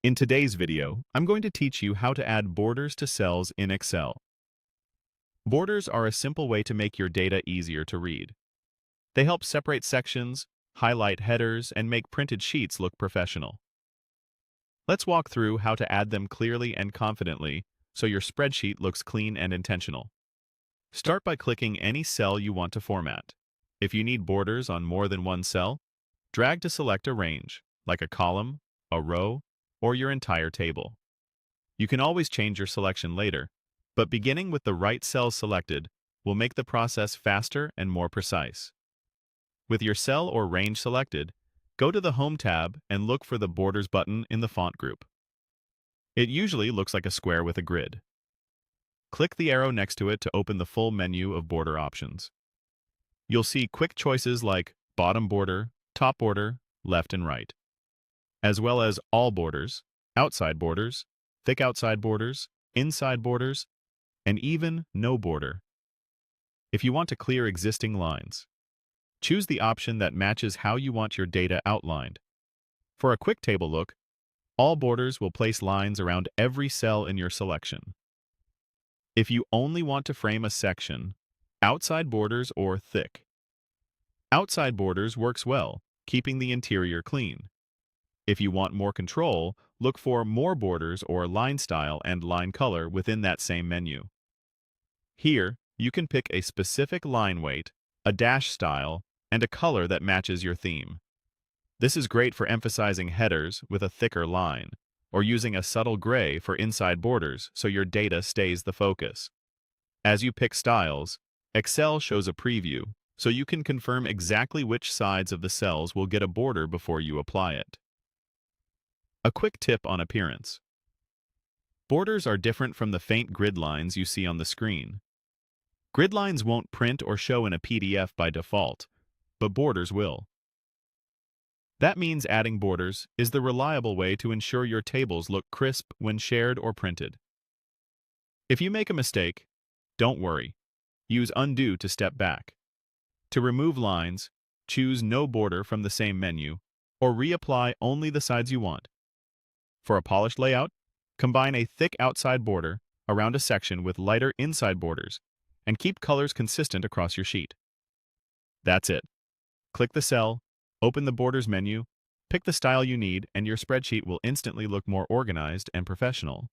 In today's video, I'm going to teach you how to add borders to cells in Excel. Borders are a simple way to make your data easier to read. They help separate sections, highlight headers, and make printed sheets look professional. Let's walk through how to add them clearly and confidently so your spreadsheet looks clean and intentional. Start by clicking any cell you want to format. If you need borders on more than one cell, drag to select a range, like a column, a row, or your entire table. You can always change your selection later, but beginning with the right cell selected will make the process faster and more precise. With your cell or range selected, go to the Home tab and look for the Borders button in the font group. It usually looks like a square with a grid. Click the arrow next to it to open the full menu of border options. You'll see quick choices like bottom border, top border, left and right, as well as all borders, outside borders, thick outside borders, inside borders, and even no border. If you want to clear existing lines, choose the option that matches how you want your data outlined. For a quick table look, all borders will place lines around every cell in your selection. If you only want to frame a section, outside borders or thick. Outside borders works well, keeping the interior clean. If you want more control, look for more borders or line style and line color within that same menu. Here, you can pick a specific line weight, a dash style, and a color that matches your theme. This is great for emphasizing headers with a thicker line, or using a subtle gray for inside borders so your data stays the focus. As you pick styles, Excel shows a preview, so you can confirm exactly which sides of the cells will get a border before you apply it. A quick tip on appearance. Borders are different from the faint grid lines you see on the screen. Grid lines won't print or show in a PDF by default, but borders will. That means adding borders is the reliable way to ensure your tables look crisp when shared or printed. If you make a mistake, don't worry. Use Undo to step back. To remove lines, choose No Border from the same menu, or reapply only the sides you want. For a polished layout, combine a thick outside border around a section with lighter inside borders, and keep colors consistent across your sheet. That's it. Click the cell, open the Borders menu, pick the style you need, and your spreadsheet will instantly look more organized and professional.